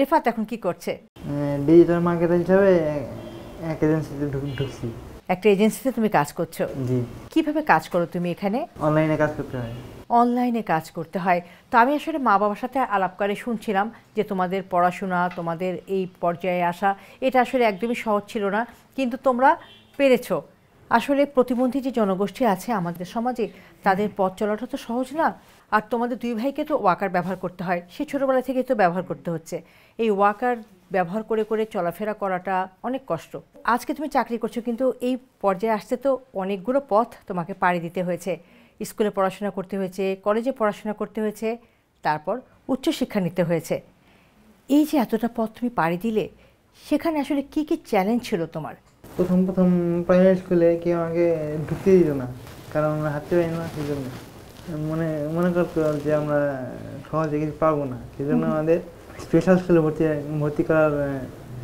রিফাত এখন কি করছে? ডিজিটাল মার্কেটার হিসাবে এক এজেন্সিতে ঢুকছি। একটা এজেন্সিতে তুমি কাজ করছো? জি। কিভাবে কাজ করো তুমি এখানে? অনলাইনে কাজ করতে হয়। অনলাইনে কাজ করতে হয়। তো আমি আসলে মা বাবার সাথে আলাপ করে শুনছিলাম যে তোমাদের পড়াশোনা, তোমাদের এই পর্যায়ে আসা এটা আসলে একদমই সহজ ছিল না, কিন্তু তোমরা পেরেছো। আসলে প্রতিবন্ধী যে জনগোষ্ঠী আছে আমাদের সমাজে, তাদের পথ চলাটা তো সহজ না। আর তোমাদের দুই ভাইকে তো ওয়াকার ব্যবহার করতে হয়, সে ছোটোবেলা থেকেই তো ব্যবহার করতে হচ্ছে। এই ওয়াকার ব্যবহার করে করে চলাফেরা করাটা অনেক কষ্ট। আজকে তুমি চাকরি করছো, কিন্তু এই পর্যায়ে আসতে তো অনেকগুলো পথ তোমাকে পাড়ি দিতে হয়েছে। স্কুলে পড়াশোনা করতে হয়েছে, কলেজে পড়াশোনা করতে হয়েছে, তারপর উচ্চশিক্ষা নিতে হয়েছে। এই যে এতটা পথ তুমি পাড়ি দিলে, সেখানে আসলে কি কি চ্যালেঞ্জ ছিল তোমার? প্রথম প্রাইমারি স্কুলে কেউ আমাকে ঢুকতে দিত না, কারণ আমরা হাঁটতে পারি না। সেই জন্য মনে করতো যে আমরা সহজে কিছু পারবো না। সেই জন্য আমাদের স্পেশাল স্কুলে ভর্তি করার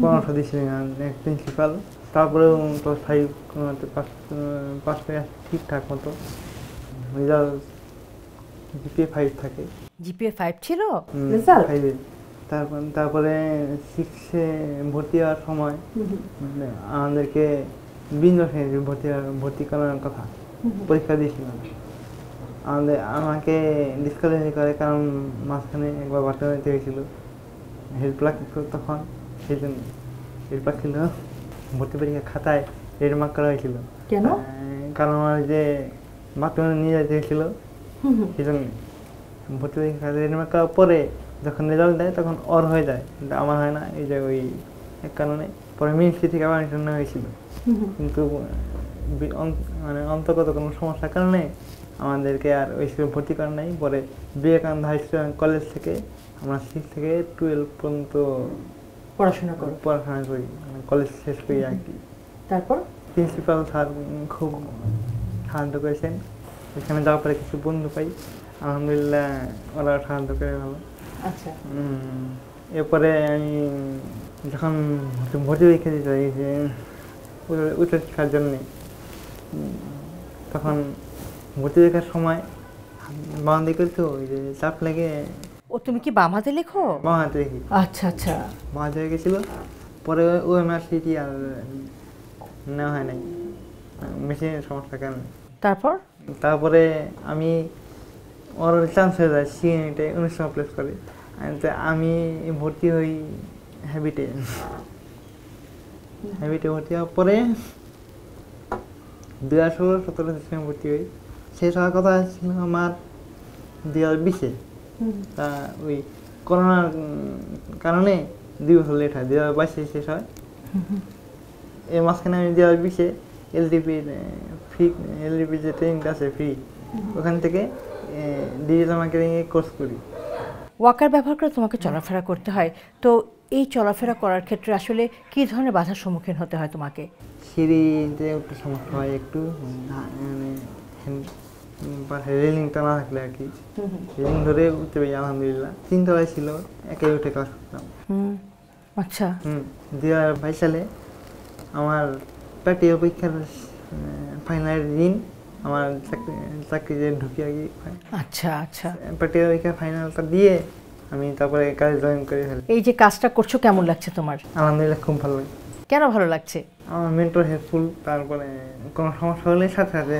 পরামর্শ দিয়েছিলেন প্রিন্সিপাল। তারপরেও ক্লাস 5 পাস করে ঠিকঠাক মতো। রেজাল্ট জিপিএ 5 থাকে। জিপিএ 5 ছিল রেজাল্ট 5। তারপরে 6-এ ভর্তি হওয়ার সময় আমাদেরকে বিভিন্ন শ্রেণীতে ভর্তি করানোর কথা। পরীক্ষা দিয়েছিলাম। আমাকে ডিসকালিফাই করে, কারণ মাঝখানে একবার বাথরুমে যেতে হয়েছিল। হেল্প লাগতো তখন, সেই জন্য হেল্প ছিল। ভর্তি পরীক্ষা খাতায় রেড মার্ক করা হয়েছিল। কেন? কারণ আমার যে বাথরুমে নিয়ে যেতে হয়েছিল, সেই জন্য ভর্তি পরীক্ষা খাতায় রেড মার্ক করার পরে যখন রেজাল্ট দেয় তখন ওর হয়ে যায়, কিন্তু আমার হয় না। এই যে ওই এক কারণে পরে মিনিস্ট্রি থেকে আবার নেওয়া হয়েছিল, কিন্তু মানে অন্তর্গত কোনো সমস্যার কারণে আমাদেরকে আর ওই স্কুলে ভর্তি করা নাই। পরে বিবেকানন্দ হাই স্কুল কলেজ থেকে আমরা 6 থেকে 12 পর্যন্ত পড়াশোনা করি, মানে কলেজ শেষ করি আর কি। তারপর প্রিন্সিপাল স্যার খুব সাহায্য করেছেন। এখানে যাওয়ার পরে কিছু বন্ধু পাই, আলহামদুলিল্লাহ ওরা সাহায্য করে ভালো। আচ্ছা। এরপরে আমি যখন ভর্তি পরীক্ষা দিতে যাই যে উচ্চশিক্ষার জন্যে, তখন ভর্তি পরীক্ষার সময় বাম দিকে তো ওই যে চাপ লেগে। ও, তুমি কি বাম হাতে লেখো? বাম হাতে লিখি। আচ্ছা আচ্ছা। বাম হাতে হয়ে গেছিলো। পরে ওএমআরসিটি আর নেওয়া হয় নাই, মেশিনের সমস্যার কারণে। তারপরে আমি ওর চান্স হয়ে যায় সিএনইতে 19 প্লেস করে। আমি ভর্তি হই হ্যাবিটে ভর্তি হওয়ার পরে 2016-17 সেশনে ভর্তি হই। শেষ হওয়ার কথা ছিল আমার 2020-এ। তা ওই করোনার কারণে 2 বছর লেট হয়, 2022-এ শেষ হয়। এর মাঝখানে আমি 2020-এ এলডিপি যে ট্রেনিংটা আছে ফ্রি, ওখান থেকে ডিজিটাল মার্কেটিংয়ে কোর্স করি। ওয়াকার ব্যবহার করে তোমাকে চলাফেরা করতে হয়, তো এই চলাফেরা করার ক্ষেত্রে আসলে কী ধরনের বাধার সম্মুখীন হতে হয় তোমাকে? সিঁড়িতে একটু সমস্যা হয়, একটু মানে রেলিংটা না থাকলে আর কি। রেলিং ধরে উঠতে পারি আলহামদুলিল্লাহ। 3 তলায় ছিল, একাই উঠে ক্লাস করতাম। আচ্ছা। 2022 সালে আমার প্র্যাকটিক্যাল পরীক্ষার ফাইনাল দিন আমার চাকরিতে ঢুকি আর কি। আচ্ছা আচ্ছা। প্র্যাকটিক্যাল পরীক্ষার ফাইনালটা দিয়ে আমি তারপরে কাজ জয়েন করে ফেলি। এই যে কাজটা করছো কেমন লাগছে তোমার? আলহামদুলিল্লাহ খুব ভালো লাগে। কেন ভালো লাগছে? আমার মেন্টর হেল্পফুল, তারপরে কোনো সমস্যা হলে সাথে সাথে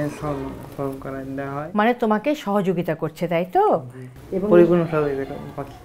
সলভ করে দেওয়া হয়। মানে তোমাকে সহযোগিতা করছে, তাই তো? পরিপূর্ণ সহযোগিতা পাচ্ছি।